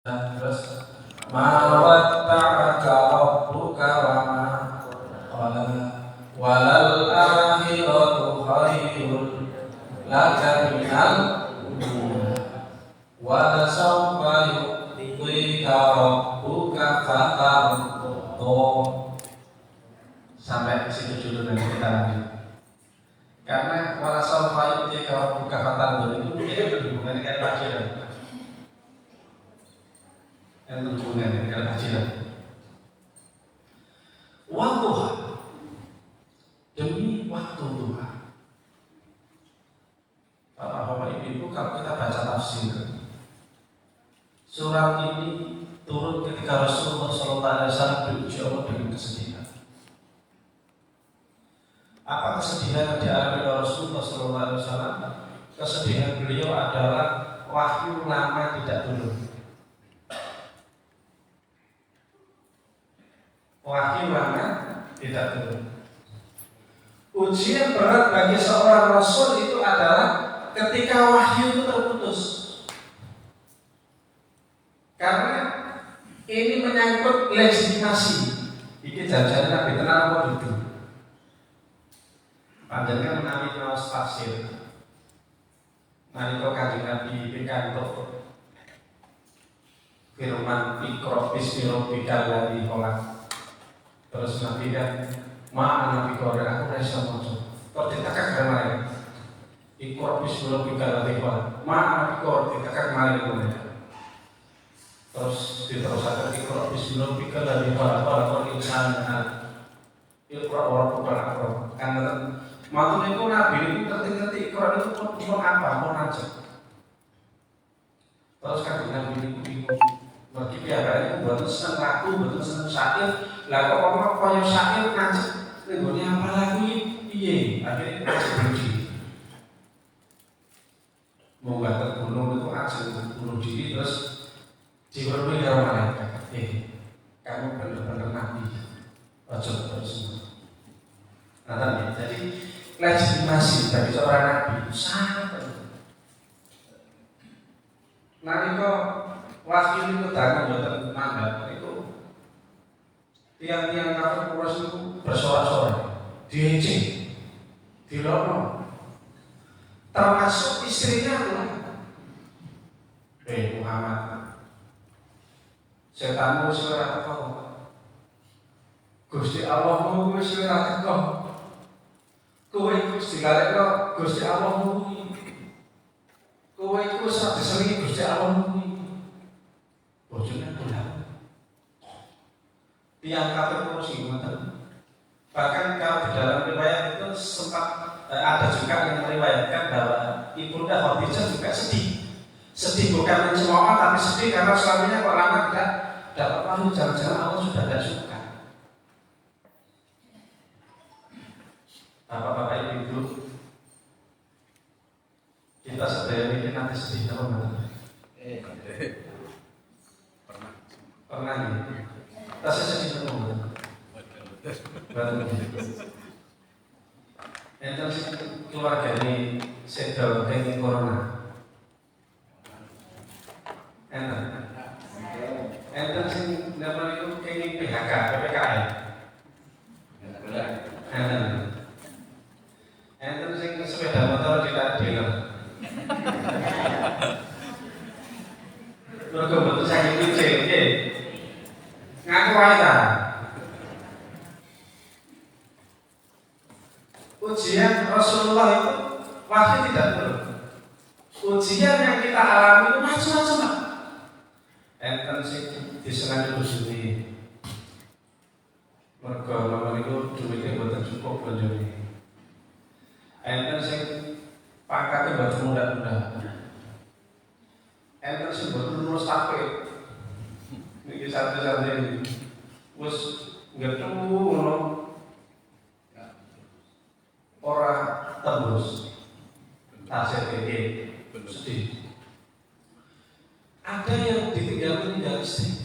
Terus mawatta'aka rabbuka wa ma qala walal akhiratu khairul laka minal ula wa lasawfa yu'tika rabbuka fatardo. Sampai situ dulu nanti kita lanjut. Karena wala sawfa yu'tika rabbuka fatardo itu mungkin berhubungan dengan pelajaran. Yang berhubungan dengan kajian. Waktu demi waktu Tuhan. Bapak-bapak ibu, kalau kita baca tafsir, surat ini turun ketika Rasulullah SAW diuji Allah dengan kesedihan. Apa kesedihan yang dialami oleh Rasulullah SAW? Kesedihan beliau adalah wahyu lama tidak turun. Wahyu lama tidak turun. Ujian berat bagi seorang Rasul itu adalah ketika wahyu itu terputus. Karena ini menyangkut legitimasi. Iki janjian Nabi tenang apa duduk. Panjenengan menawi maos tafsir. Nalika Kanjeng Nabi pikantuk firman Iqra bismi rabbikal ladzi khalaq. Terus Nabi kan Nabi Qur'an aku rasa maca. Kok ditekak kemarin. Iqra bismi rabbikal ladzi khalaq. Nabi Qur'an ditekak kemarin. Terus diterusaken Iqra bismi rabbikal ladzi khalaq. Khalaqal insana. Iqra wa rabbukal akram. Kan matur niku Nabi niku ngerti-ngerti Iqra itu pun apa, pun aja. Terus kan Nabi niku bingung. Bagi pihak buat seneng lagu, buat seneng syair. Lah kok ngomong koyo syair ngancet. Nggone apa lagu piye? Akhirnya ngancet bunuh diri. Mau bakat gunung itu ngancet bunuh diri terus diperluin karo malaikat. Kamu benar-benar nabi. Ojo terus. Nah, jadi legitimasi bagi seorang nabi sangat. Nalika wahyu itu datang buatan mandat itu tiang-tiang kafir Quraisy itu bersorak-sorai, diejek, dilono, termasuk istrinya Muhammad, setanmu suara teko, Gusti Allahmu suara teko, kowe Gusti Galekno Gusti Allahmu, kowe iku sak disenengi Gusti Allahmu. Bojone pulang. Tiang kafir Quraisy ngoten. Bahkan kalau di dalam riwayat itu sempat ada juga yang meriwayatkan bahwa Ibunda Khadijah juga sedih. Sedih bukan mencemooh tapi sedih karena suaminya kok lama tidak dapat wahyu, jangan-jangan Allah sudah tidak suka. Bapak-bapak ibu, kita sedaya mikir nanti sedih apa enggak? Pernah nih, rasa sedih ketemu. Enten keluarga ini sedang dengan corona. Enten sing nama itu kenging PHK, PPKM. Enten sing sepeda motor tidak dealer. Mergo betul saya iki ngaku wae ta. Ujian Rasulullah itu wahyu tidak turun. Ujian yang kita alami itu macam-macam. Enten sing disengaja bojone. Mergo lawan iku duwite boten cukup bojone. Enten sing pangkate boten muda-muda. Enten sing boten lulus tapik. Iki sate-sate wis ngetu ngono ora tembus hasil ini sedih. Ada yang ditinggal istri.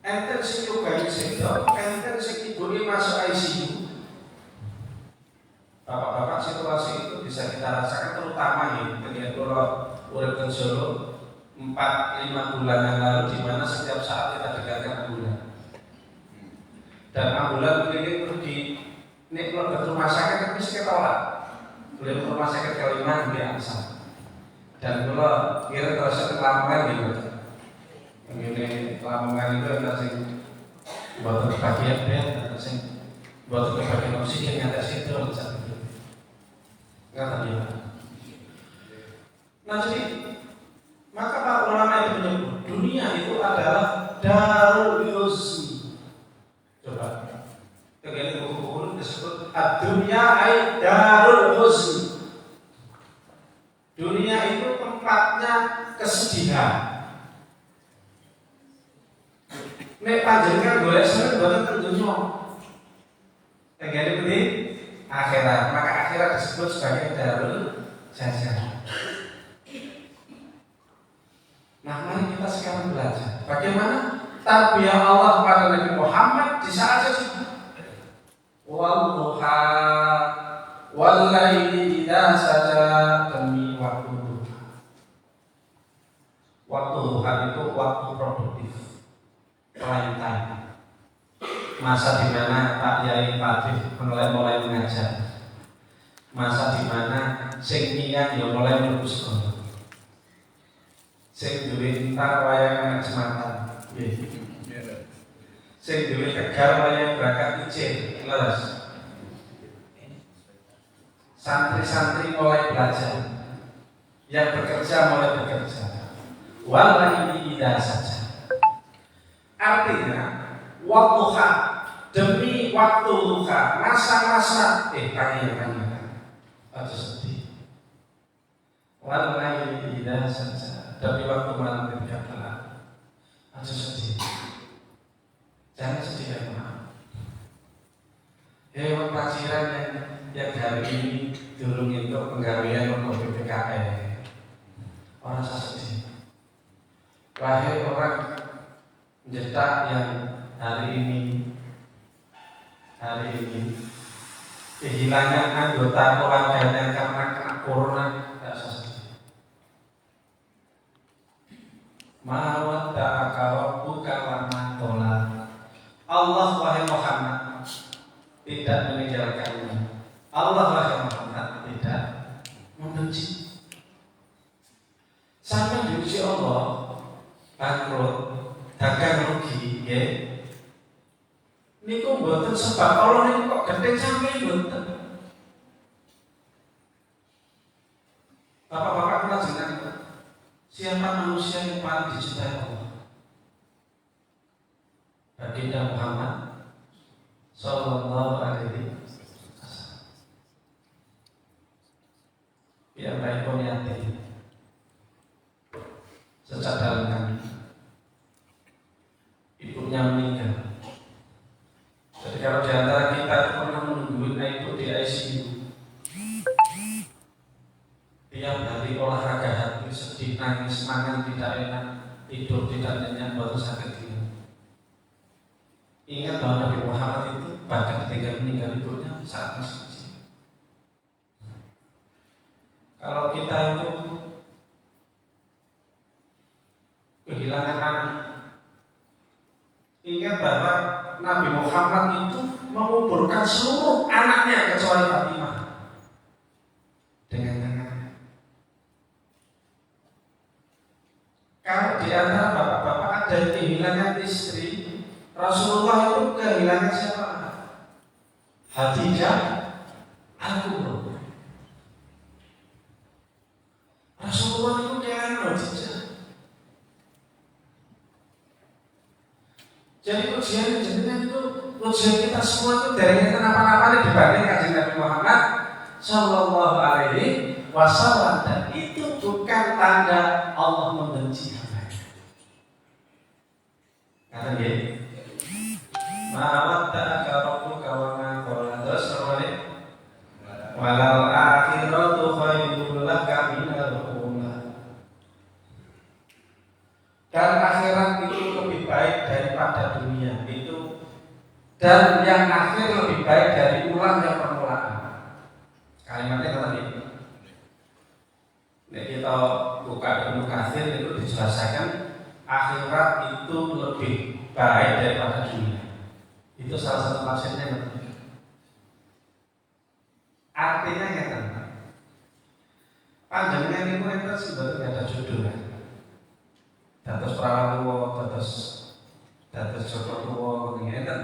Enten sing nyobain sedok, enten sing ibune masuk ICU. Bapak-bapak situasi itu bisa kita rasakan terutama ya ketika kalau urip teng Solo 4-5 bulan yang lalu, di mana setiap saat kita dengarkan ambulan. Dan ambulan ini pergi, ini kalau ke rumah sakit kan bisa kita tolak. Beliau ke rumah sakit kelima di Ansar. Dan kalau kira terus ke Lamongan gitu. Ini Lamongan itu ada sih buat bagian bed, ada sih buat bagian oksigen yang ada situ, ada gitu. Nggak tadi. Nah jadi maka para ulama itu menyebut dunia itu adalah darul husni. Coba tegak buku-buku disebut ad-dunya ay darul husni. Dunia itu tempatnya kesedihan. Nek panjenengan golek seneng boten ten dunya. Tegak ini akhirat, maka akhirat disebut sebagai darul jaza. Nah, mari kita sekarang belajar bagaimana tarbiyah Allah kepada Nabi Muhammad di saat sesudah. Walduha wallaili idza saja, demi waktu duha. Waktu duha itu waktu produktif, prime time. Masa di mana Pak Yai Fatih mulai mengajar. Masa di mana sing niat ya mulai mlebu sekolah. Sing duwe entar wayang anak jematan, sing duwe tegar wayang berangkat ijin, leres. Santri-santri mulai belajar, yang bekerja mulai bekerja. Wallahi idza saja. Artinya waktu duha, demi waktu duha, masa-masa tanya. Aja sedih. Wallahi idza saja. Tapi waktu malam ketika telah, aja sedih. Jangan sedih ya maaf. Hewan pelajaran yang hari ini durung itu penggawean untuk PPKN. Orang sedih. Wahai orang mencetak yang hari ini kehilangan anggota keluarganya karena kena corona, tidak sedih. Mawada'aka rabbuka wa ma qala. Allah wahai Muhammad tidak meninggalkanmu. Allah wahai Muhammad tidak membenci. Sampai diuji Allah bangkrut, dagang rugi, ya. Niku mboten sebab Allah niku kok gendeng sampai mboten. Bapak-bapak kula jenengan, siapa manusia yang paling dicintai Allah? Baginda Muhammad Sallallahu Alaihi Wasallam. Biar baik poniati sejak dalam kami, ibunya meninggal. Jadi kalau di antara kita itu pernah menungguin ibu di ICU, tiap hari olahraga hati, sedih, nangis, mangan tidak enak, tidur tidak nyenyak, baru sakit gini. Ingat bahwa Nabi Muhammad itu bahkan ketika meninggal ibunya saat masih kecil. Kalau kita itu kehilangan anak, ingat bahwa Nabi Muhammad itu menguburkan seluruh anaknya kecuali Fatimah dengan tangannya. Kalau di antara bapak-bapak ada yang kehilangan istri, Rasulullah itu kehilangan siapa? Khadijah Al-Kubra. Rasulullah itu kehilangan Khadijah. Jadi ujian jenengan itu, ujian kita semua itu dari kenapa-napa dibanding kanjeng Nabi Muhammad Sallallahu Alaihi Wasallam, dan itu bukan tanda Allah membenci hambanya. Kata dia, mawadda'aka rabbuka wa ma qala. Terus kembali, walal akhiratu khairul laka minal ula. Dan akhirat itu lebih baik daripada dunia itu, dan yang akhir lebih baik dari ulang yang permulaan. Kalimatnya tadi. Nek kita buka Ibnu Katsir itu dijelaskan akhirat itu lebih baik daripada dunia. Itu salah satu tafsirnya yang penting. Artinya ya kan, panjangnya itu enten sebetulnya ada judul kan. Dados perawan tua, dados joko tua, begini enten.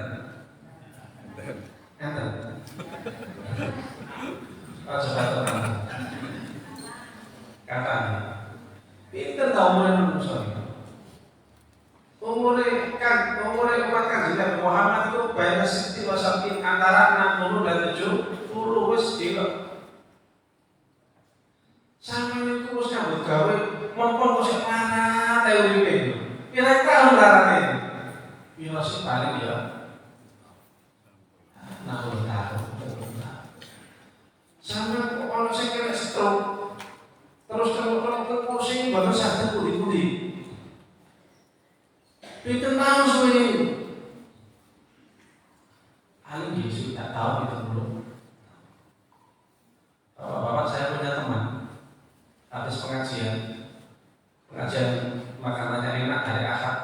Coba teman. Katanya, pinter tahu umurnya manusia. Umurnya umat Kanjeng Muhammad itu banyak siti wasakin antara 60 dan 70 wis gila. Sama itu wis nyambut gawe mumpun wis parah teoripe. Kira tahun larane. Piro sih paling ya? 60 tahun. Sama kok ono sing kena stroke. Terus kalau kursi baru sadar pudi-pudi. Itu tahu semuanya. Alim Yesus tak tahu itu belum. Bapak saya punya teman habis pengajian makanannya enak hari Ahad,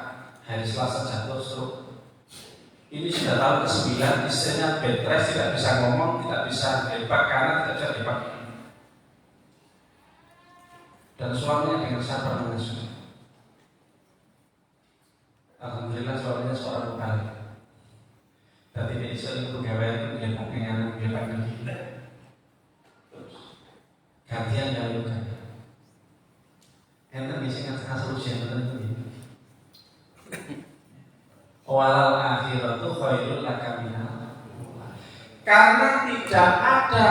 hari Selasa jatuh stroke. Ini sudah tahun ke-9, istrinya bed rest, tidak bisa ngomong, tidak bisa hebat kanan, tidak bisa hebat. Dan suaminya dengan sabar mengasuh. Alhamdulillah suaminya seorang mubalik. Tapi dia sering pegawai dia pengennya dia lagi. Gantian dari luka. Enten biasanya asal usia itu. Walal akhiratu khairul laka minal. Karena tidak ada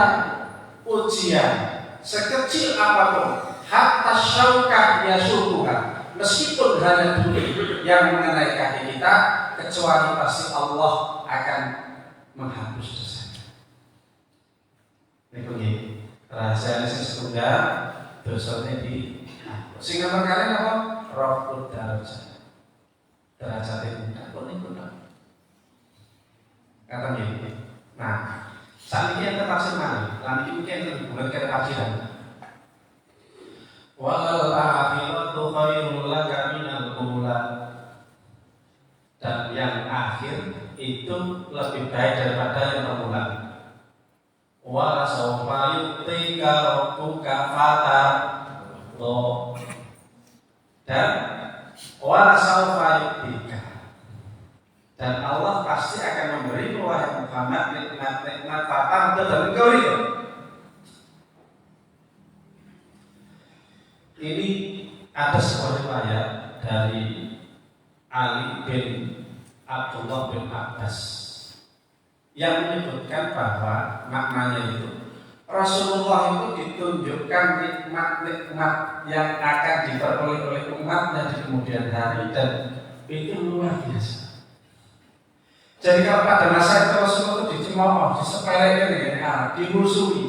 ujian sekecil apapun hatta syaukah yasukuha, meskipun hanya duri yang mengenai kaki kita, kecuali pasti Allah akan menghapus dosanya. Ini begini, rahasia yang setunggal dosanya di sing nomor kalian apa? Rafud darajat. Derajat itu pun kata gini. Nah, saat ini yang tafsir mana? Nanti mungkin bukan kita tafsiran. Wal akhiratu khairul laka minal ula. Dan yang akhir itu lebih baik daripada yang permulaan. Wa sawfa yu'tika rabbuka fatardo. Dan wa sawfa yu'tika. Dan Allah pasti akan memberi wahai Muhammad nikmat-nikmat fatardo dan engkau itu. Ini ada sebuah riwayat dari Ali bin Abdullah bin Abbas yang menyebutkan bahwa maknanya itu Rasulullah itu ditunjukkan nikmat-nikmat yang akan diperoleh oleh umatnya di kemudian hari, dan itu luar biasa. Jadi kalau pada masa itu Rasulullah itu dicemooh, disepelekan dengan dimusuhi.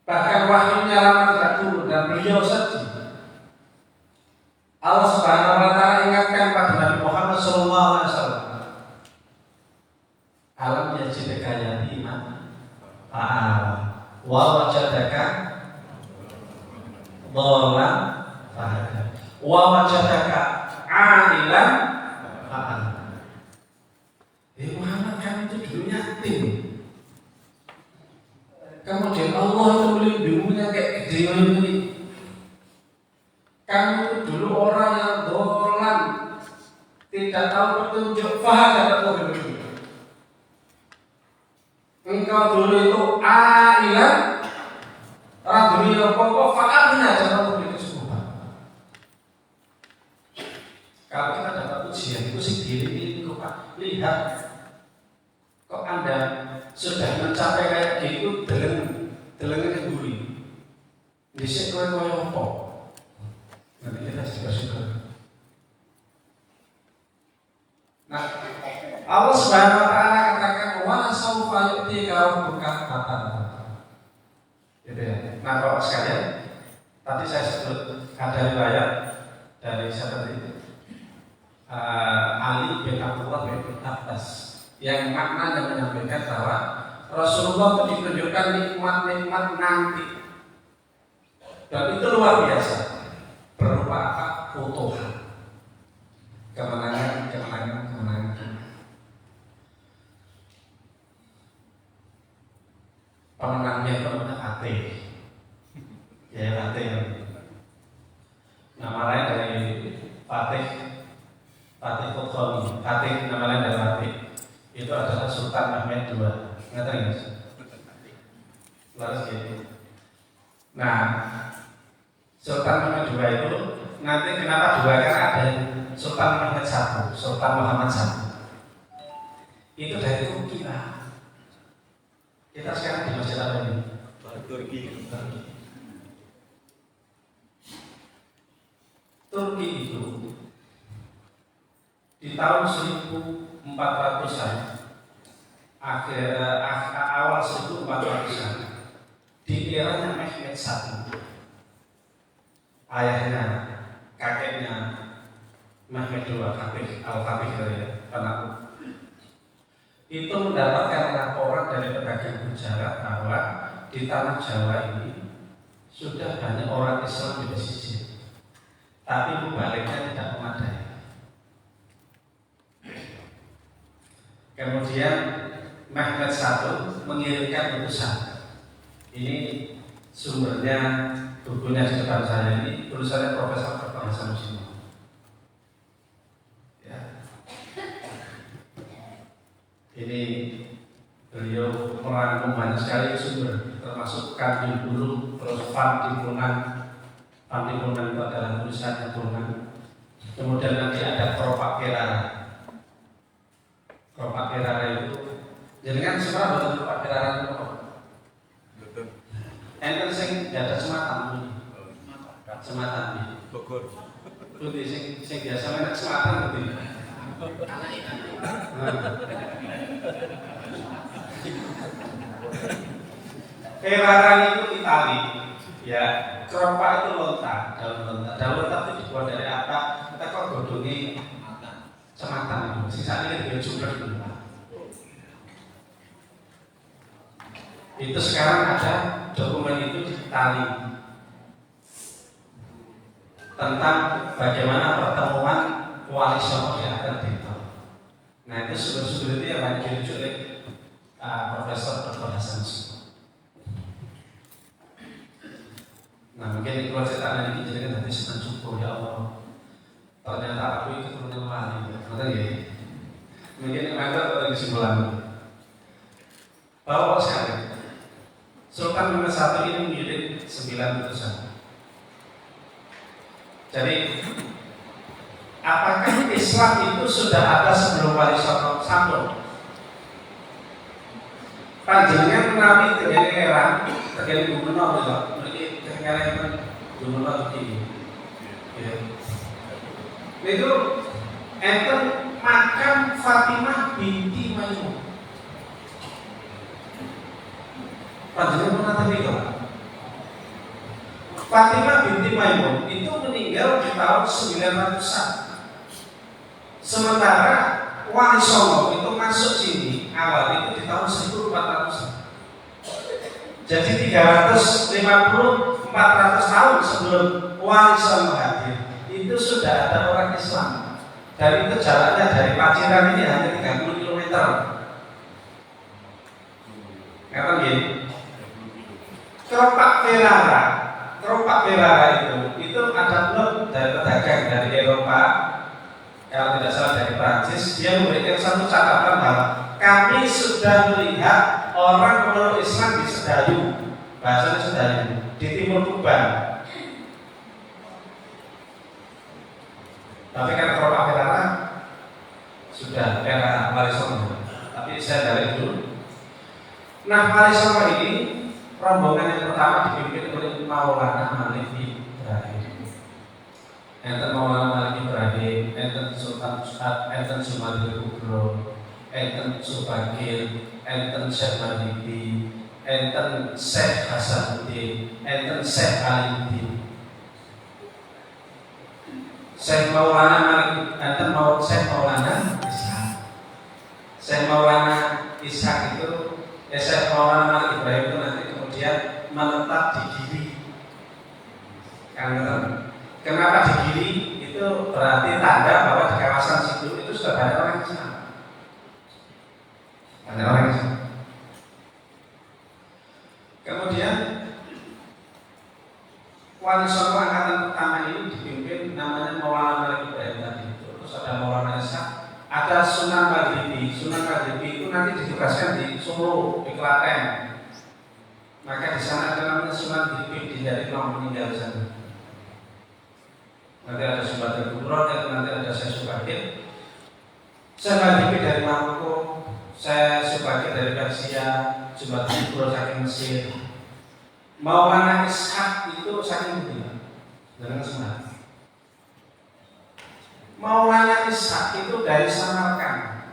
Bahkan wahyunya lama tidak turun dan beliau sedih. Allah Subhanahu wa taala ingatkan pada Nabi Muhammad sallallahu alaihi wasallam. Alam yajidaka yatiman fa'ala wa wajadaka dhalan fahada wa wajadaka 'ailan fa'ala. Muhammad, kamu itu dulu yatim. Kemudian Allah itu melindunginya kayak gede ini. Kamu itu dulu orang yang dolan, tidak tahu petunjuk, faham tidak tahu petunjuk. Engkau dulu itu ailan, orang dunia pokok, fa'amna jangan memberi kesukupan. Kalau kita dapat ujian itu sih diri ini kok Pak, lihat kok Anda sudah mencapai kayak gitu, delengnya keburi. Disik kowe apa? Nanti kita suka. Nah, Allah Subhanahu wa taala katakan wa sawfa yu'tika rabbuka fatara. Gitu ya. Nah, Bapak sekalian, tadi saya sebut ada riwayat dari siapa tadi? Ali bin Abdullah bin Abbas yang maknanya menyampaikan bahwa Rasulullah itu ditunjukkan nikmat-nikmat nanti, dan itu luar biasa. berupa apa? Foto. Kemenangan. Pemenangnya pemenang Fatih. Ya Fatih. Nama lain dari Fatih Kokhoni. Fatih nama lain dari Fatih. Itu adalah Sultan Mehmed II. Ngerti nggak sih? Lalu gitu. Nah, Sultan Mehmed II itu nanti kenapa dua? Karena ada Sultan Mehmed I, Sultan Muhammad I. Itu dari Turki lah. Kita sekarang di masjid apa ini? Turki itu di tahun 1400-an, awal 1400-an, di eranya Mehmed I, ayahnya, kakeknya Mehmed II, Al-Fatih dari penakluk, itu mendapatkan laporan dari pedagang Gujarat bahwa di tanah Jawa ini sudah banyak orang Islam di pesisir, tapi mubaliknya tidak memadai. Kemudian Mehmed I mengirimkan utusan. Ini sumbernya, bukunya di depan saya ini, tulisannya Profesor Dr. Hasan Muslim. Ya. Ini beliau merangkum banyak sekali sumber, termasuk Kandil Bulu, terus Pantipunan itu adalah tulisannya Punan. Kemudian nanti ada Keropak Kerara itu, jadi kan semua betul Keropak Kerara itu apa? Betul. Enten sing ada sematan Bogor. Putih sing biasa enak sematan putih. Kerara itu Itali, ya. Keropak itu daun lontar itu dibuat dari apa? Kita kok godongi sematan itu. Sisanya dia juga dulu. Itu sekarang ada dokumen itu di Itali tentang bagaimana pertemuan Wali Songo di Ateneo. Nah itu sumber-sumber itu yang banyak dirujuk oleh Profesor Dr. Hasan Muslim. Nah mungkin kalau cerita ini jadi nanti sedang cukup ya Allah. Ternyata aku itu keturunan wali, betul ya? Mungkin ada lagi kesimpulan. Bahwa sekali Sultan Mehmed I ini memilih 9 utusan. Jadi apakah Islam itu sudah ada sebelum Wali Songo sampun? Panjenengan menawi terjadi era terjadi gubernur juga. Karena gubernur ini, itu enten makam Fatimah binti Maimun. Panjenengan pernah tahu itu? Fatimah binti Maimun itu meninggal di tahun 900-an. Sementara Wali Songo itu masuk sini awal itu di tahun 1400-an. Jadi 350-400 tahun sebelum Wali Songo hadir, itu sudah ada orang Islam. Dan itu jaraknya dari Paciran ini hanya 30 km. Kata gini, Keropak Ferrara itu ada blog dari pedagang dari Eropa, kalau tidak salah dari Prancis. Dia memberikan satu catatan bahwa kami sudah melihat orang memeluk Islam di Sedayu, bahasanya Sedayu, di timur Tuban. Tapi kan Keropak Ferrara sudah era Wali Songo. Tapi saya dari dulu. Nah Wali Songo ini rombongan yang pertama dipimpin oleh Maulana Malik Ibrahim. Enten Maulana Malik Ibrahim, enten Sultan enten Sumadil Kubro, enten Subagil, enten Syekh Maliki, enten Syekh Hasanuddin, enten Syekh Aliuddin. Syekh Maulana Malik, enten Syekh Maulana Ishaq. Syekh Maulana Ishaq itu, Syekh Maulana Malik Ibrahim itu nanti kemudian menetap di Giri. Kenapa di kiri? Itu berarti tanda bahwa di kawasan situ itu sudah banyak orang Islam. Banyak orang Islam. Kemudian Wali Songo angkatan pertama ini dipimpin namanya Maulana Malik Ibrahim tadi. Terus ada Maulana Ishaq, ada Sunan Maghribi. Sunan Maghribi itu nanti ditugaskan di Solo, di Klaten. Maka di sana ada namanya Sunan Maghribi di Jatinong meninggal di sana. Nanti ada Sumbatan Kubro, nanti ada saya Subakir. Saya Maghribi dari Maroko, saya Subakir dari Persia, Sumbatan Kubro saking Mesir. Maulana Ishaq itu saking Medina, dengan Semarang. Maulana Ishaq itu dari Samarkand,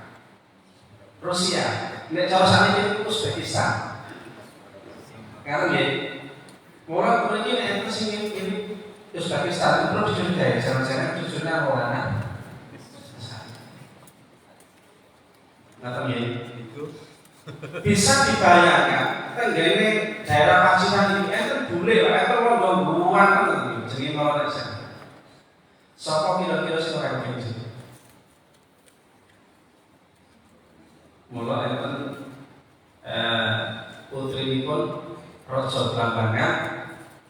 Rusia. Nek cara sana itu Uzbekistan. Karena ya, Maulana Kubro ini yang sing ini Uzbekistan itu dicurigai, jangan-jangan cucunya Maulana Ishaq. Ngerti ya? Itu bisa dibayangkan tenggene daerah Pacitan ini enten bule itu longgongan tenan jenenge Maulana Ishaq. Sapa kira-kira sing ora ngerti? Mula enten putrinipun Raja Blambangan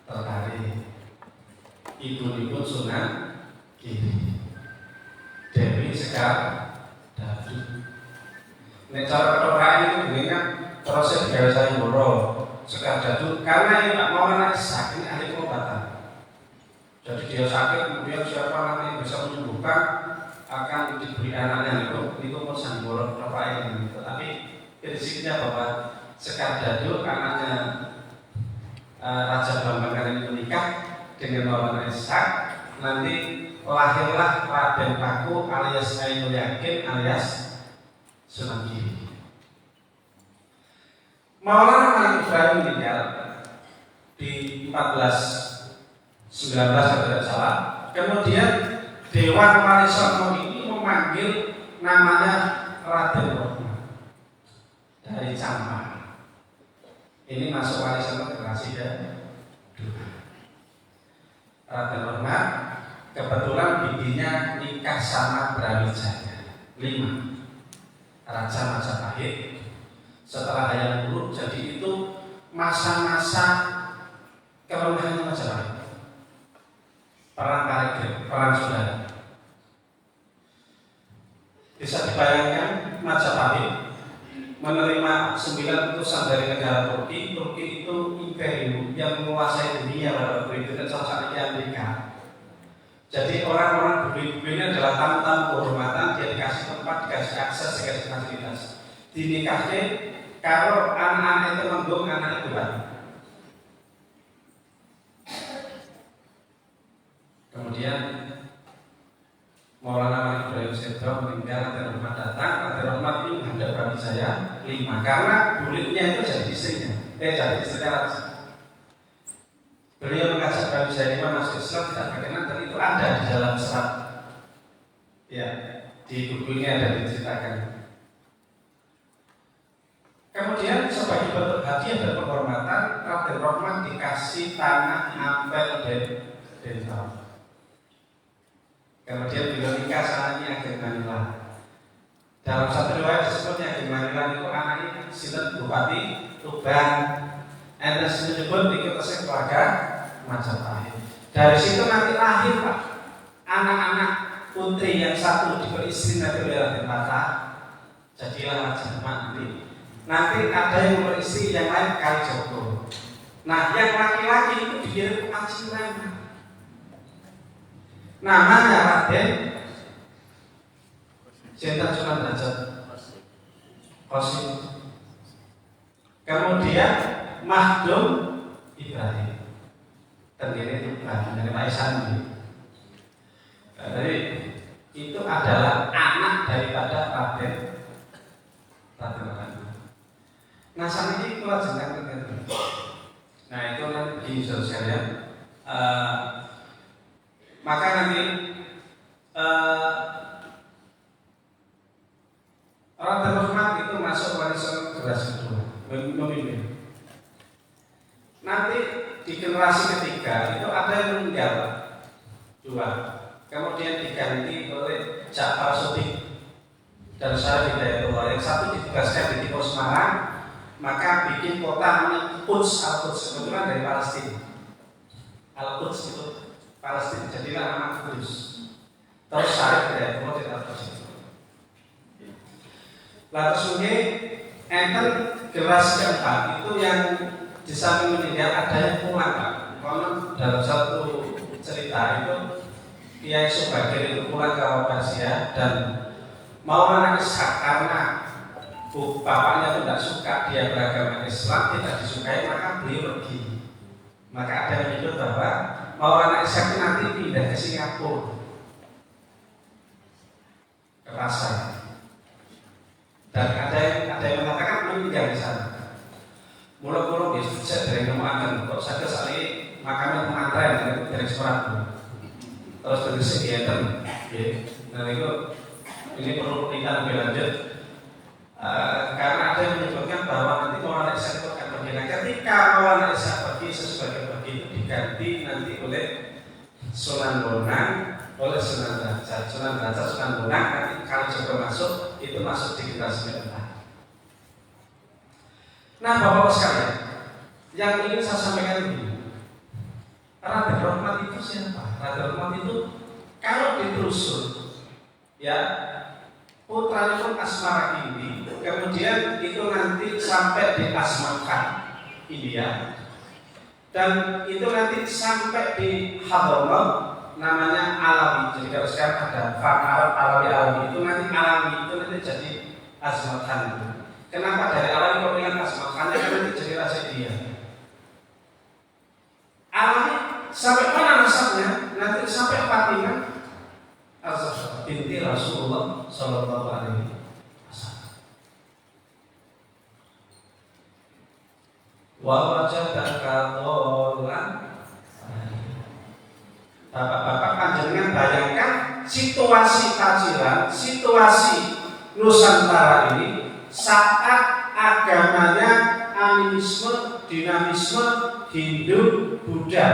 tertarik. Ibunipun Sunan Giri. Dewi Sekar Dadu. Nek cara ketokane itu dengan proses gawe sayembara Sekar Dadu karena ini Pak Maulana Ishaq ini ahli pengobatan. Jadi dia sakit kemudian siapa nanti bisa menyembuhkan akan diberi anaknya itu pun sayembara ketokane gitu. Tapi prinsipnya bahwa Sekar Dadu anaknya Raja Blambangan ini menikah dengan Maulana Ishaq, nanti lahirlah Raden Paku alias Ainul Yakin alias Sunan Giri. Maulana Malik Ibrahim meninggal di 1419 kalau tidak salah. Kemudian Dewan Wali Songo ini memanggil namanya Raden Rohmat dari Campak. Ini masuk Wali Songo generasi kedua. Raden Rohmat kebetulan bibinya nikah sama Brawijaya 5. Raja Majapahit setelah Hayam Wuruk, jadi itu masa-masa kemegahan Majapahit, perang Parekrip, perang saudara. Bisa dibayangkan Majapahit menerima 9 utusan dari negara Turki. Turki itu imperium yang menguasai dunia pada waktu itu dan salah satunya Amerika. Jadi orang-orang bule-bule ini adalah tamu-tamu kehormatan, dia dikasih tempat, dikasih akses, dikasih fasilitas. Dinikahnya kalau anak-anak itu menggung, anak itu bupati. Kemudian Maulana Malik Ibrahim Sedro meninggal, Raden Rohmat datang. Raden Rohmat ini menghadap Brawijaya 5 karena bulitnya itu jadi istrinya, jadi istrinya Raja. Beliau mengajak Brawijaya 5 masuk Islam tidak berkenan, dan itu ada di dalam serat. Ya, di buku ini ada diceritakan. Kemudian sebagai bentuk hadiah dan penghormatan, Raden Rohmat dikasih tanah Ampel Dentau. Kemudian beliau nikah sananya Ageng Manila. Dalam satu riwayat disebutnya Ageng Manila itu anaknya sinten Bupati Tuban. Anda menyebut ikut keluarga Majapahit. Dari situ nanti lahir Pak anak-anak putri yang satu diberi istri nanti oleh Raden Patah, jadilah Raja Mandi. Nanti ada yang beristri yang lain Kalijogo. Nah yang laki-laki itu dikirim ke Pacitan. Namanya Raden Sinten Sunan Derajat Qasim. Kemudian Mahdum Ibrahim. Terdiri itu dari Pak Isandi. Jadi itu adalah anak daripada Raden. Nah saat ini kewajiban kita. Nah itu nanti di sekalian. Maka nanti Raden Rohmat itu masuk Wali Songo generasi kedua, memimpin. Nanti di generasi ketiga itu ada yang meninggal. diganti oleh Ja'far Shadiq dan Syarif Hidayatullah. Yang satu ditugaskan di Timur Semarang, maka bikin kota namanya Quds, Al-Quds, kebetulan dari Palestina. Al-Quds itu Palestina, jadilah nama Kudus. Terus Syarif Hidayatullah di Al-Quds. Lalu sungai enten generasi keempat itu yang di samping meninggal ada yang pulang, Pak. Karena dalam satu cerita itu Kiai Subagir itu pulang ke Abbasiyah dan mau menangis karena bapaknya itu tidak suka dia beragama Islam, tidak disukai, maka beliau pergi. Maka ada yang menyebut bahwa Maulana Ishaq nanti pindah ke Singapura, ke Pasai, dan ada yang mengatakan meninggal di sana. Mula-mula bisa dari ngomongkan kok saja sekali makamnya pengantin dari Semarang, terus dari Sekian, dan itu ini perlu kita lebih lanjut karena ada yang menyebutkan bahwa nanti Maulana Ishaq itu akan pergi. Nah, ketika Maulana Ishaq pergi, sesuatu pergi itu diganti nanti oleh Sunan Bonang, oleh Sunan Derajat, Sunan Bonang. Nanti kalau coba masuk itu masuk di generasi keempat. Nah, Bapak-Bapak sekalian, yang ingin saya sampaikan ini, Raden Rahmat itu siapa? Raden Rahmat itu kalau ditelusur, ya putra pun Asmara ini, kemudian itu nanti sampai di Asmakan, India, dan itu nanti sampai di Hadramaut, namanya Alawi. Jadi kalau sekarang ada Arab Alawi itu nanti Alawi itu nanti jadi Asmakan itu. Kenapa dari Alawi kau bilang Asmakan? Karena nanti jadi raja India. Alawi sampai mana nasabnya? Nanti sampai Fatimah Az-Zahra binti Rasulullah Sallallahu Alaihi Wasallam. Wa wajadaka dhallan. Bapak-bapak panjenengan bayangkan situasi Paciran, situasi Nusantara ini saat agamanya animisme, dinamisme, Hindu, Buddha.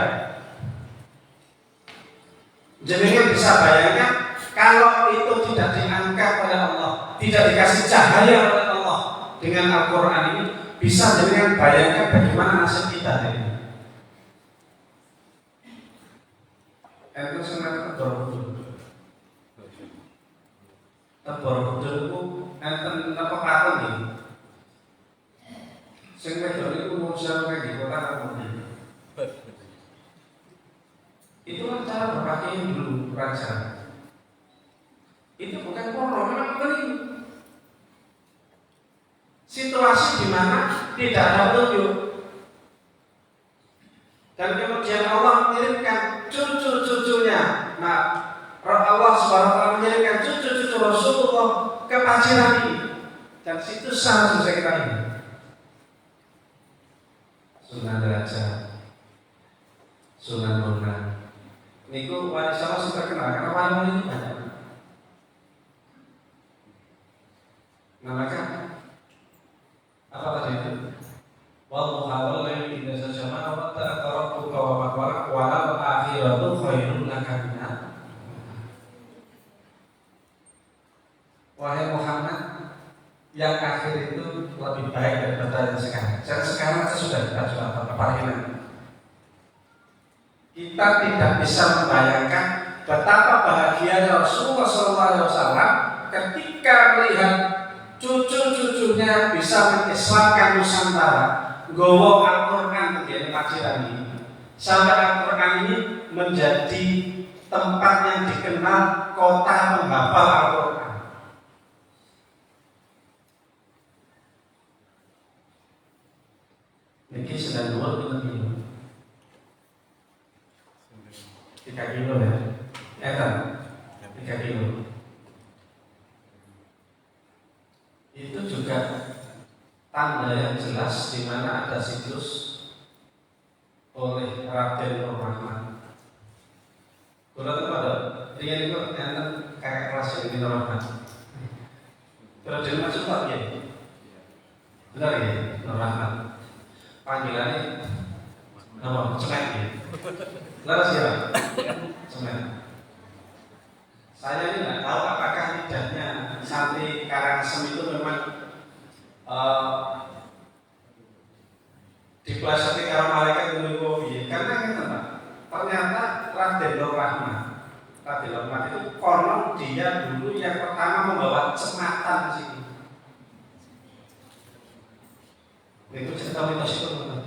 Jenengan bisa bayangkan kalau itu tidak diangkat oleh Allah, tidak dikasih cahaya oleh Allah dengan Al-Quran ini, bisa jenengan bayangkan bagaimana nasib kita ini. Itu sebenarnya Borobudur. Borobudur itu enten apa patung ini? Sing wedok niku muncul di kota Borobudur. Itulah cara berpakaian dulu raja. Itu bukan porno, memang ini situasi di mana tidak ada petunjuk. Dan kemudian Allah mengirimkan cucu-cucunya. Nah, Allah SWT mengirimkan cucu-cucu Rasulullah ke Paciran ini. Dan situ sangat susah kita ini. Sunan Derajat, Sunan Bonang. Niku wali sama sudah terkenal karena wali ini banyak. Namakan apa tadi itu? Wallahu hawal lain indah sejama wa ta'atarabbuka wa makwara wa al-akhiratu khairun laka minat. Wahai Muhammad, yang akhir itu lebih baik daripada yang sekarang. Sekarang sudah kita apa? Kita tidak bisa membayangkan betapa bahagianya Rasulullah SAW ketika melihat cucu-cucunya bisa mengislamkan Nusantara, gowo Al-Quran menjadi Paciran ini, sampai Al-Quran ini menjadi tempat yang dikenal kota penghafal Al-Quran. Ini sedang 2 kilo. 3 kilo ya, kan? 3 kilo. Itu juga tanda yang jelas di mana ada siklus oleh Raden Rahmat. Kalau itu pada dia itu enten kakak kelas yang Rahmat. Kalau dia masuk tak ya, benar ya, Rahmat. Panggilannya nama Cemek ya. Lalu siapa? Cemek. Saya ini nggak tahu apakah lidahnya santri Karangasem itu memang dipelajari karo malaikat menunggu piye. Karena kan ternyata Raden Nur Rahmat itu konon dia dulu yang pertama membawa cematan ke sini. Itu cerita mitos itu.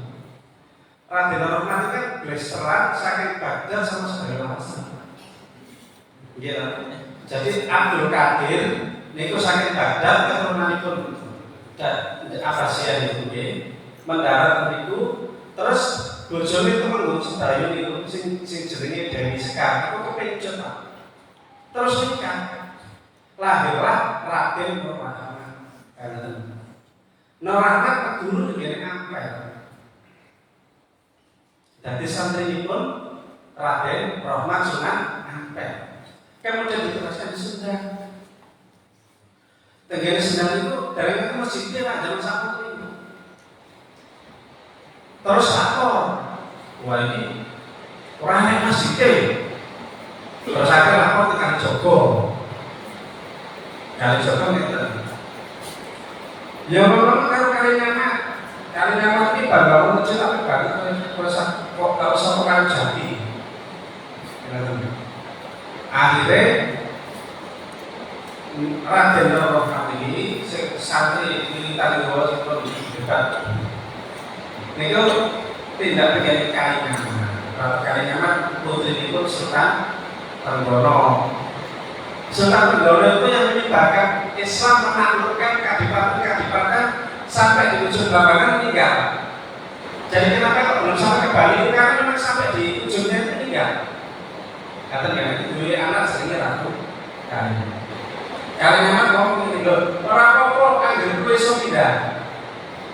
Raden Nur Rahmat itu kan blasteran saking Baghdad sama saudara Hasan. Iya. Jadi Abdul Qadir niku saking Baghdad keturunanipun Abbasiyah itu mendarat niku terus bojone itu mengurus Sedayu niku sing jenenge Dewi Sekar itu kepencut Pak. Terus nikah. Lahirlah Raden Nur Rahmat. Nur Rahmat dulu ngene Ampel. Dadi santrinipun Raden Rahmat Sunan Ampel. Kemudian diteruskan di Sunda. Tenggara Sunda itu dari itu masjidnya Pak zaman Saputri itu. Terus lapor, wah ini orangnya masjidnya. Terus akhirnya lapor ke Kalijogo. Kalijogo itu. Ya memang Kalinyama ini bangun kecil tapi banget kalau sama Kalijati. Akhirnya Raden Nur Rahmat ini santri militer di bawah sebelum debat. Niku tindak pidana Kalinyamat putri itu Sultan Trenggono. Sultan Trenggono itu yang menyebabkan Islam menaklukkan kadipaten sampai di ujung Blambangan meninggal. Jadi kenapa belum sampai ke Bali itu karena memang sampai di ujungnya itu meninggal. Katanya dulu anak seringnya ragu Kalinyamat ngomong ini loh, orang apa anggar gue so pindah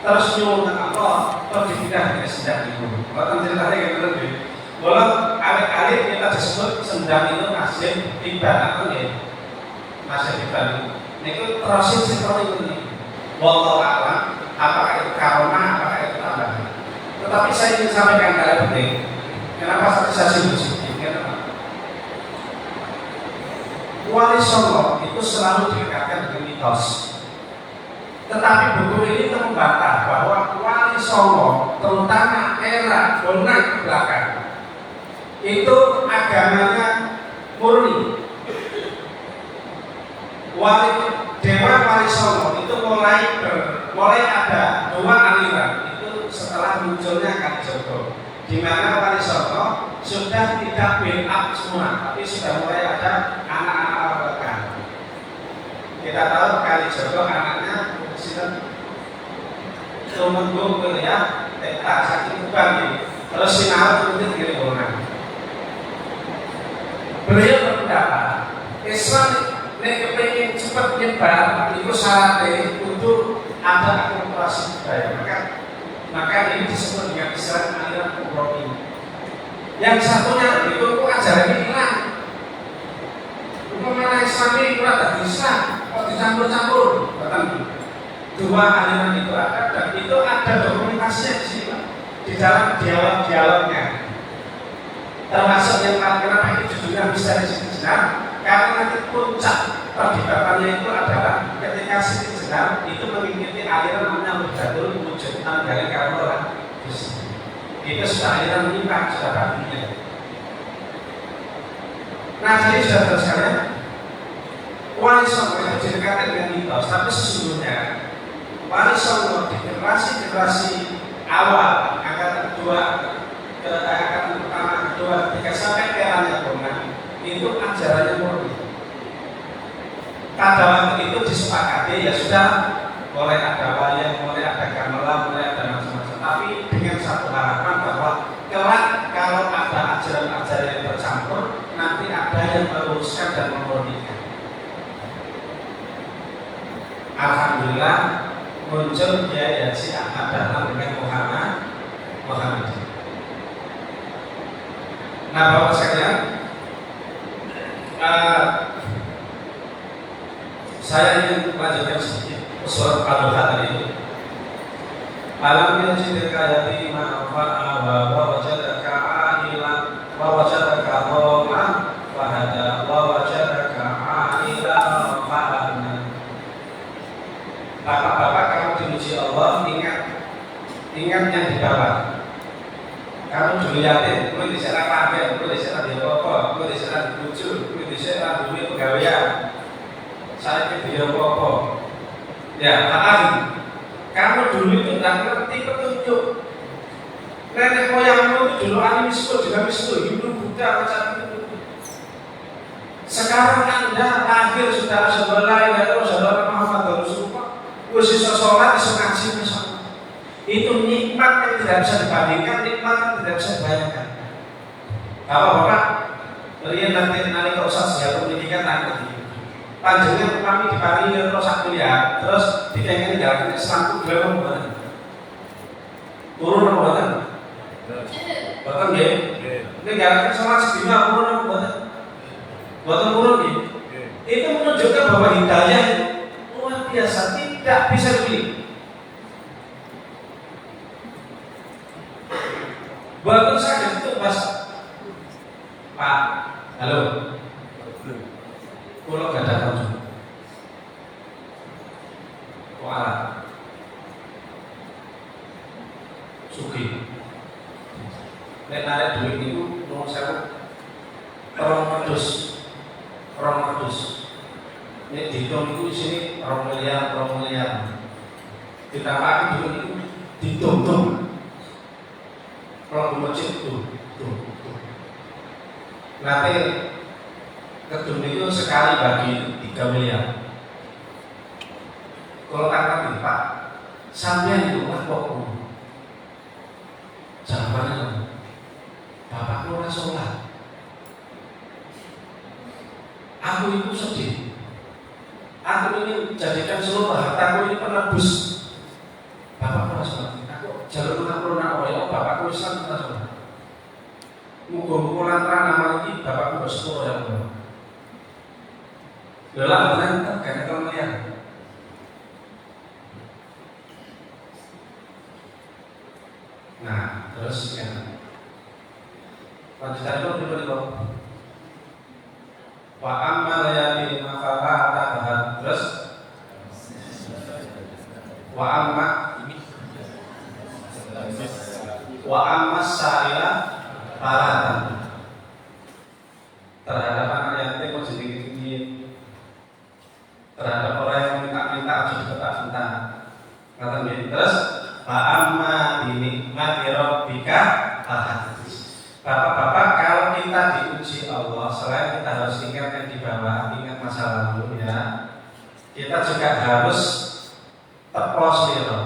terus nyuruh Allah terus dipindah ke sendang itu. Kalau ceritanya kayak gitu deh. Walau alih-alih kita disebut sendang itu nasib tiba atau ya nasib tiba itu proses seperti ini. Wallahu a'lam apakah itu karomah apakah itu tambahan. Tetapi saya ingin sampaikan kalian penting. Kenapa saya sibuk? Wali Songo itu selalu dikatakan dengan mitos. Tetapi buku ini membantah bahwa Wali Songo, terutama era Bonang ke belakang, itu agamanya murni. Dewa Wali Songo itu mulai ada dua aliran itu setelah munculnya Kalijogo, di mana Wali Songo sudah tidak build up semua, tapi sudah mulai ada anak-anak mereka. Kita tahu Kalijogo anaknya Tumenggung kuliah, Teta Sakti Kubang, terus Sinau kemudian dari Bonang. Beliau berpendapat Islam ini kepingin cepat nyebar, itu syaratnya untuk ada akulturasi budaya. Maka ini disebut dengan istilah aliran Kubromi. Yang satunya itu ajarannya hilang. Umpamanya Islam ini kurang tak bisa, kok dicampur-campur. Dua aliran itu ada dan itu ada dokumentasinya di sini, di dalam dialog-dialognya. Termasuk yang kenapa itu judulnya misteri Siti Jenar, karena nanti puncak perdebatannya itu adalah ketika Siti Jenar itu mengikuti aliran namanya Mujatul Wujud Anggaran Karola. Itu sudah aliran menyimpang, sudah baginya. Nah, jadi sudah sekalian, Wali Songo itu didekatkan dengan mitos, tapi sesungguhnya Wali Songo di generasi awal angkatan kedua, angkatan pertama, kedua, ketiga sampai ke eranya Bonang itu ajarannya murni. Pada waktu itu disepakati ya sudah, mulai ada wayang, mulai ada gamelan, mulai ada macam-macam. Tapi dengan satu harapan bahwa kelak kalau ada ajaran-ajaran yang bercampur, nanti ada yang meluruskan dan memurnikan. Alhamdulillah muncul Kiai Haji Ahmad Dahlan dengan Muhammad. Nah, Bapak sekalian, saya ingin melanjutkan sedikit surat Al-Fatihah tadi itu. Alam yajidka yatima fa'awa wa wajadaka a'ilan wa wajadaka dhalan wa hada wa wajadaka Ingat yang di bawah. Kamu dulu yatim, lu diserah pakai, lu diserah di apa, lu diserah di bujuk, lu diserah duit pegawaian. Saya di apa. Ya, maaf. Kamu dulu itu tidak ngerti petunjuk. Nenek moyangmu itu dulu animisme, dinamisme, Hindu, Buddha, macam itu. Sekarang Anda lahir sudah sebelah atau saudara Muhammad Rasulullah, wis iso sholat, iso ngaji, misalnya. Itu nikmat yang tidak bisa dibandingkan, nikmat yang tidak bisa dibayangkan. Bapak-bapak, kalian nanti kalau saya pendidikan nanti panjangnya kami diparingi terus aku ya, terus dikengin jalan Islam itu belum buatan. Turun apa buatan? Buatan ya? Ini jalan sholat sedina turun apa buatan? Buatan turun ya? Itu menunjukkan bahwa hidayah itu luar biasa, tidak bisa dipilih. Buatan saya itu pas Pak, halo. Kalau gak datang juga. Kuala Suki. Nek narik duit itu nomor saya orang medus. Ini dihitung itu di sini orang miliar. Ditambah duit itu dihitung. Kalau masjid tuh. Nanti gedung itu sekali bagi 3 miliar. Kalau kata Pak, sampai itu lah kok zaman bapakku ora sholat. Aku itu sedih. Aku ingin jadikan seluruh hartaku ini penebus. Bapakku ora sholat. Aku jalur aku nak wae bapakku Islam ora sholat. Muga-muga lantaran nama ini bapakku bersyukur ya Allah. Lelah benar karena kelemahan. Nah, terus ya. Lanjutan itu berikut. Wa amal yatim fala ta'had. Terus wa amma sa'ila fala ta'had. Terhadap anak yatim kok jadi terhadap orang yang minta-minta harus diminta. Kata dia terus fa'amma binikmati rabbika fahaddits. Bapak-bapak, kalau kita diuji Allah, selain kita harus ingat yang di bawah, ingat masa lalu ya, kita juga harus tepos gitu.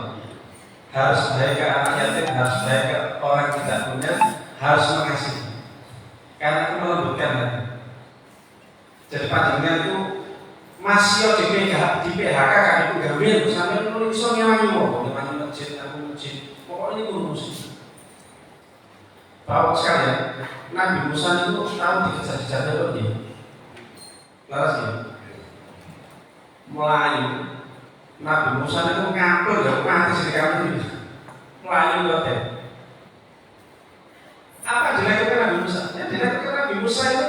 Harus baik ke anak yatim, harus baik ke orang yang tidak punya, harus mengasihi. Karena itu melembutkan hati. Jadi panjangnya itu masih di PHK kan itu gawe sampai nulis iso nyamanyu masjid aku masjid. Pokoknya itu musik. Bapak sekalian, Nabi Musa itu tahu dikejar-kejar oleh dia. Laras ya. Melayu. Nabi Musa itu ngapel ya mati sih kamu ini. Melayu loh deh. Apa dilakukan Nabi Musa? Yang dilakukan Nabi Musa itu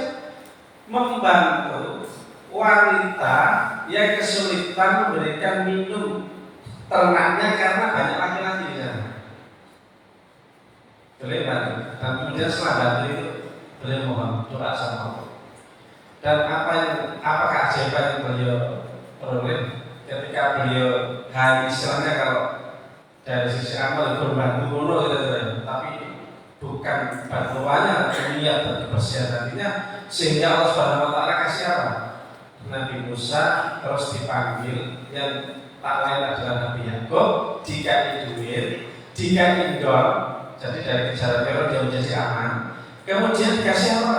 membantu wanita yang kesulitan memberikan minum ternaknya karena banyak laki-laki di sana. Beliau bantu, dan kemudian setelah bantu itu beliau mohon doa sama Allah. Dan apa keajaiban yang beliau peroleh ketika beliau istilahnya kalau dari sisi amal berbantu gitu, tapi bukan bantuannya niat dan kebersihan hatinya, sehingga Allah Subhanahu Wa Taala kasih apa? Nabi Musa terus dipanggil yang tak lain adalah Nabi Yakub, jika duit, jika indor, jadi dari kejaran teror dia menjadi aman. Kemudian dikasih apa?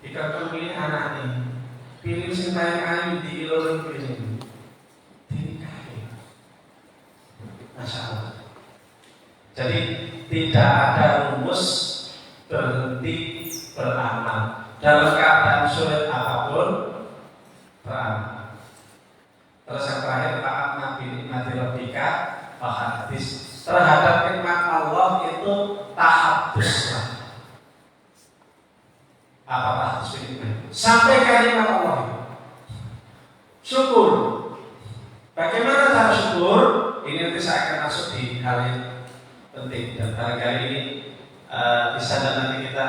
Dikatakan pilih anak ini, pilih sinta yang ayu di ilmu pilih, dinikahi. Masya Allah. Jadi tidak ada rumus berhenti beramal dalam keadaan sulit apapun beramal. Terus yang terakhir taat Nabi nikmati rabbika fahaddits. Terhadap nikmat Allah itu tahadduslah. Apa tahaddus ini? Sampai kalimat Allah. Syukur. Bagaimana cara syukur? Ini nanti saya akan masuk di hal penting dan barangkali ini bisa dan nanti kita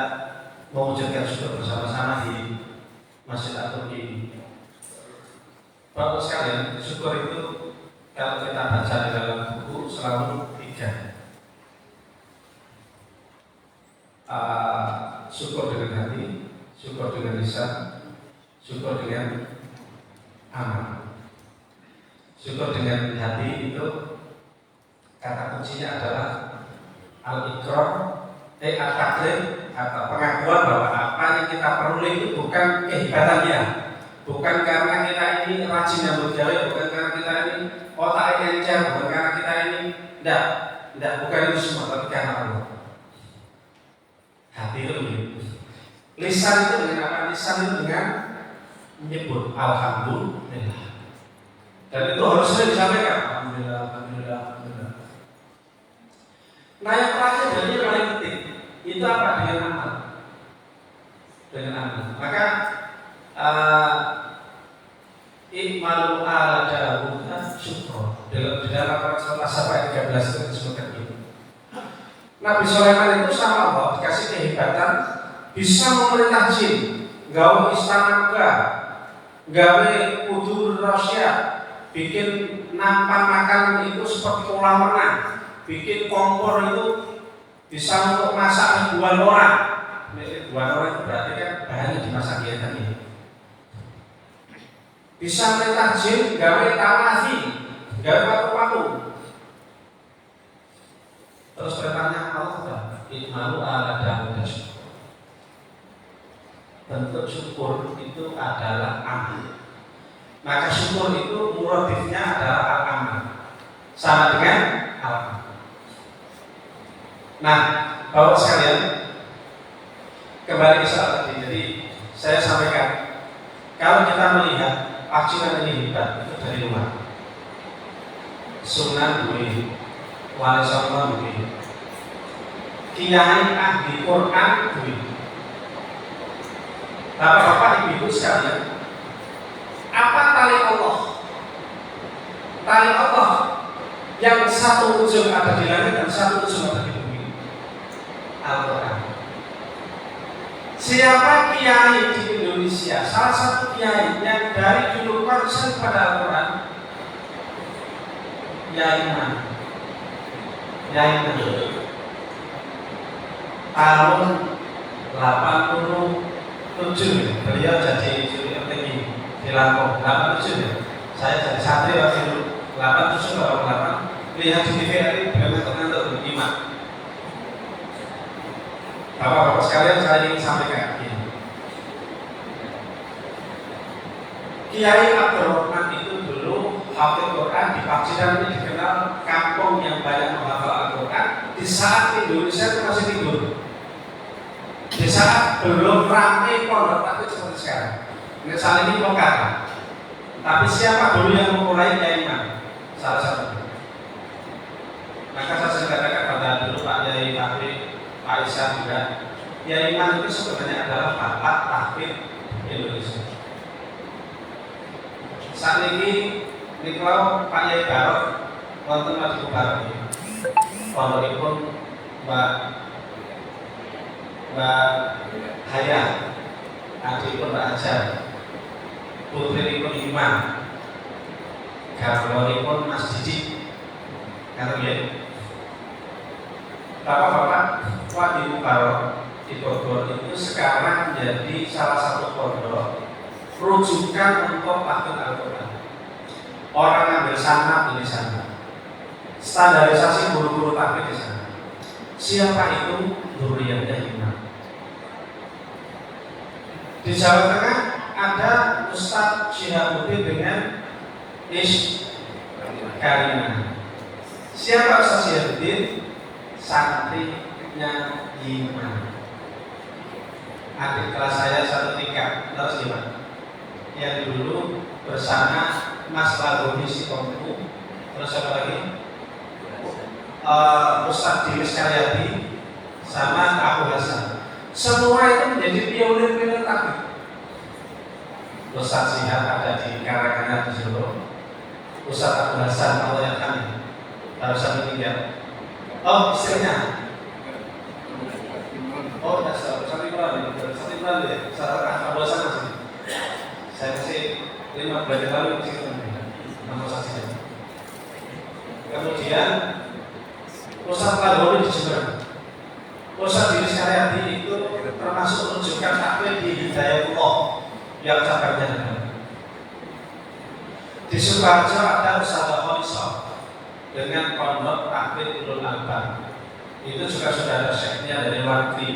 mewujudkan syukur bersama-sama di Masjid Al-Turki ini. Bapak sekalian, syukur itu kalau kita baca di dalam buku selalu 3. Syukur dengan hati, syukur dengan lisan, syukur dengan amal. Syukur dengan hati itu kata kuncinya adalah al-iqrar, at-taqrir, atau pengakuan bahwa apa yang kita peroleh itu bukan kehebatan dia, bukan karena kita ini rajin nyambut gawe, bukan karena kita ini otak encer, bukan karena kita ini tidak, bukan itu semua, tapi karena Allah. Hati itu begitu. Lisan itu dengan apa? Lisan itu dengan menyebut alhamdulillah. Dan itu harus sering disampaikan. Alhamdulillah, alhamdulillah, alhamdulillah. Nah yang terakhir dan yang paling penting itu apa? Dengan amal. Dengan amal. Maka ikmalu ala Dawud syukur. Di dalam Al-Quran ayat 13 itu disebutkan itu. Nabi Sulaiman itu sama Allah dikasih kehebatan bisa memerintah jin, gawe istana megah, gawe kudur rahasia, bikin nampan makanan itu seperti kolam renang, bikin kompor itu bisa untuk masak ribuan orang. Ribuan orang itu berarti kan bahannya dimasak ya tadi. Bisa memerintah jin, gawe tamazi, gawe paku-paku. Terus perintahnya Allah ikmalu ala Dawud syukur. Bentuk syukur itu adalah amal. Maka syukur itu muradifnya adalah al-amal, sama dengan al-amal. Nah, Bapak sekalian, kembali ke soal tadi. Jadi saya sampaikan, kalau kita melihat ajaran ini hebat itu dari luar. Sunnah boleh, wali songo boleh, kiai ahli Quran boleh. Bapak-bapak, ibu-ibu sekalian, apa tali Allah? Tali Allah yang satu ujung ada di langit dan satu ujung ada di bumi. Al-Quran. Siapa kiai di Indonesia, salah satu kiai yang dari dulu konsen pada Al-Quran? Yai mana? Tahun 87 beliau jadi juri RTI di Lampung. 87 ya. Saya jadi santri waktu itu 87 atau 8. Lihat di TVRI beliau ngantuk iman. Bapak-bapak sekalian, saya ingin sampaikan ini. Kiai Abdurrahman itu dulu hafal Quran di Pacitan, ini dikenal kampung yang banyak menghafal Al-Quran. Di saat Indonesia itu masih tidur, di saat belum ramai pondok takbir seperti sekarang. Ini saat ini Mekah. Tapi siapa dulu yang memulai Kiai Iman? Salah satu. Maka saya katakan pada dulu Pak Yai Fakri, Pak Isa juga, Kiai Iman itu sebenarnya adalah bapak tahfidz Indonesia. Saat ini kalau Pak Yai Barok wonten Mas Barok ini, pondokipun Mbak Haya, adikipun Mbak Ajar, putrinipun Iman, garwanipun Mas Didi, kan ya. Bapak-bapak, Wadi Barok di Bogor itu sekarang menjadi salah satu pondok rujukan untuk tahfidz Al-Quran. Orang ambil sanad di sana, standarisasi guru-guru tahfidz di sana. Siapa itu? Dzurriyyatnya Iman. Di Jawa Tengah ada Ustadz Syihabuddin dengan Karimah. Siapa Ustadz Syihabuddin? Santrinya Iman. Adik kelas saya satu tingkat, terus gimana? Yang dulu bersama Mas Lagoni Sikompu, terus apa lagi? Ustadz Dimas Karyadi sama Abu Hasan. Semua itu menjadi pionir-pionir tahfidz. Ustadz Sihab ada di Karanganyar di Solo. Ustadz Abu Hasan Allah yang kami barusan meninggal. Oh, istrinya. Oh, satu bulan ya. Saya bosan sih. Saya kasih 5 bulan yang lalu di situ nama saksi. Kemudian pusat pelabuhan di Jember. Pusat diri Karyadi itu termasuk rujukan takbir di Hidayatullah yang cabangnya. Di Sukoharjo ada usaha konsol dengan pondok takbir Ulul Albab. Itu juga sudah ada syekhnya dari Warti,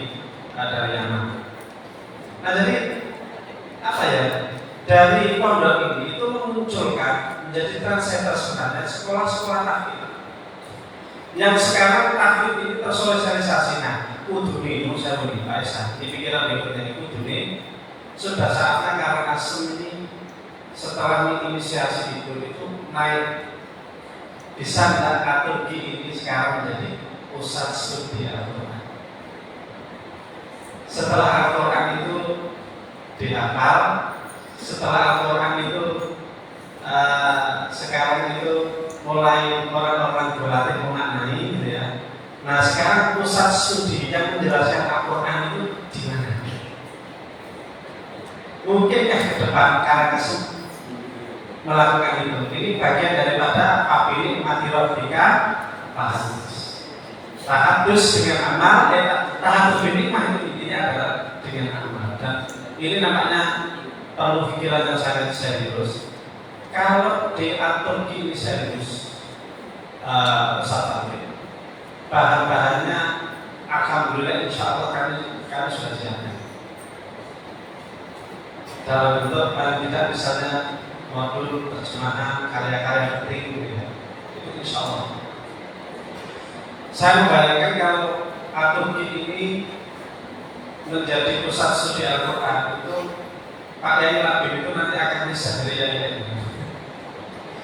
ada Yaman. Nah jadi apa ya? Dari pondok ini itu memunculkan menjadi trendsetter sebenarnya sekolah-sekolah takbir yang sekarang takbir ini tersosialisasi. Nah, kudune ini saya begini Pak Esa, di pikiran berikutnya ini kudune sudah saatnya karena seni setelah menginisiasi itu naik bisa tidak Turki ini sekarang menjadi pusat studi Al-Quran. Setelah Al-Quran itu dihafal, setelah Al-Quran itu sekarang itu mulai orang-orang berlatih memaknai gitu ya. Nah sekarang pusat studi yang menjelaskan Al-Quran itu di mana? Mungkin ke depan karena melakukan itu. Ini bagian daripada apabila mati robika tahadus dengan amal. Tahadus ini intinya adalah dengan amal. Dan ini namanya perlu pikiran yang sangat serius. Kalau diatur gini serius, bahan-bahannya alhamdulillah insya Allah kami sudah siapkan. Dalam bentuk paling tidak misalnya modul terjemahan karya-karya penting gitu ya. Itu insya Allah. Saya membayangkan kalau Aturki ini menjadi pusat studi Al-Quran itu Pak Yai Labib itu nanti akan bisa dari Yai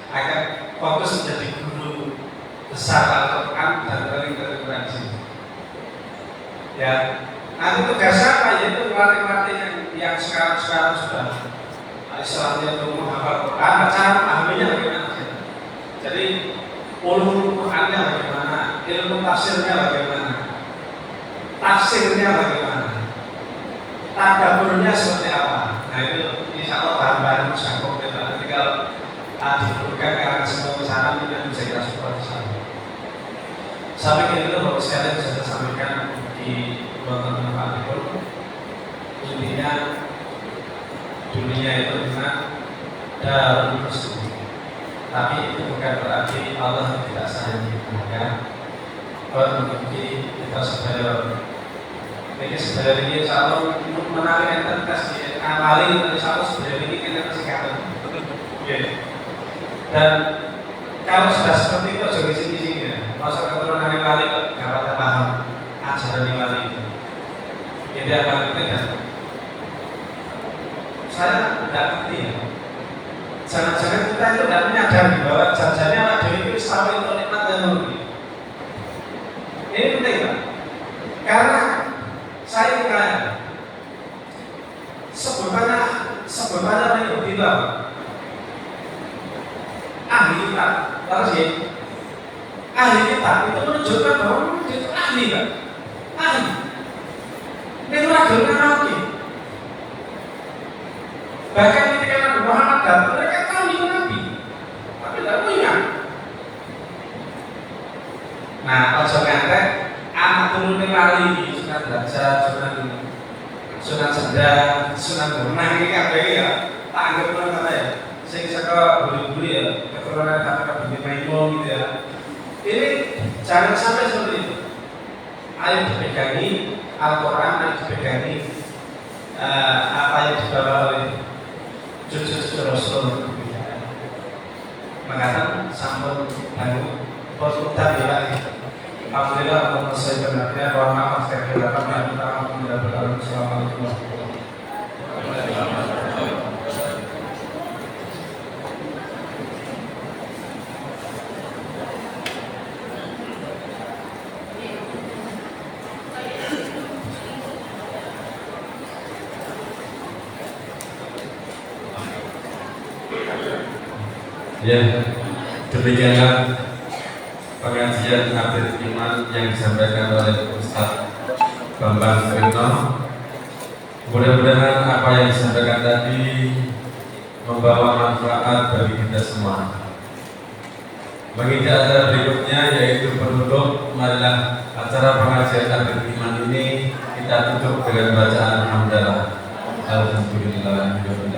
akan fokus menjadi guru besar Al-Quran dan Quran di sini. Ya, nanti tugasnya apa? Yaitu melatih yang sekarang sudah istilahnya untuk menghafal Quran, cara memahaminya bagaimana. Jadi ulum Qurannya bagaimana, ilmu tafsirnya bagaimana, tafsirnya bagaimana, tadaburnya seperti apa. Nah itu insya Allah bahan-bahan yang konkret. Nanti kalau dibutuhkan karena semua misalnya tidak bisa kita support sama. Sampai itu Bapak sekalian bisa sampaikan di teman-teman Pak Dikul. Intinya dunia itu benar dalam tersebut. Tapi itu bukan berarti Allah tidak sayang kita. Kalau mungkin kita sebenarnya ini sebenarnya ini insya Allah menarik entitas di amalin insya Allah sebenarnya ini kita kesehatan. Dan kalau sudah seperti itu jadi sini ya. Masa keturunan yang wali nggak pada paham ajaran yang wali itu. Jadi apa itu? Saya tidak ngerti ya. Jangan-jangan kita itu tidak menyadari bahwa jajannya ada itu Islam itu nikmat dan mulia. Ini penting Pak. Karena saya bertanya, sebenarnya itu tidak ahli kitab, harus ya. Ahli kitab itu menunjukkan bahwa dia itu ahli Pak. Ahli. Itu ragu lagi. Bahkan ketika Nabi Muhammad datang, mereka tahu itu Nabi, tapi tidak punya. Nah, kalau ngantek, anak turunnya wali, Sunan Derajat, Sunan Sendang, Sunan Bonang ini kan ya, tak anggap pun kata ya. Saya bisa ke buli-buli ya, keturunan kata Bumi Maimun gitu ya. Ini jangan sampai seperti itu. Ayo dipegangi Al-Quran, ayo dipegangi apa yang dibawa oleh cucu-cucu Rasul. Mengatakan sambung lalu berputar lagi. Alhamdulillah Allah saya benarnya bahwa maaf saya kira kami minta ampun dan berdoa Assalamualaikum warahmatullahi wabarakatuh. Ya, demikianlah pengajian Habib Iman yang disampaikan oleh Ustaz Bambang Rino. Mudah-mudahan apa yang disampaikan tadi membawa manfaat bagi kita semua. Menginjak acara berikutnya yaitu penutup, marilah acara pengajian Habib Iman ini kita tutup dengan bacaan hamdalah. Alhamdulillah.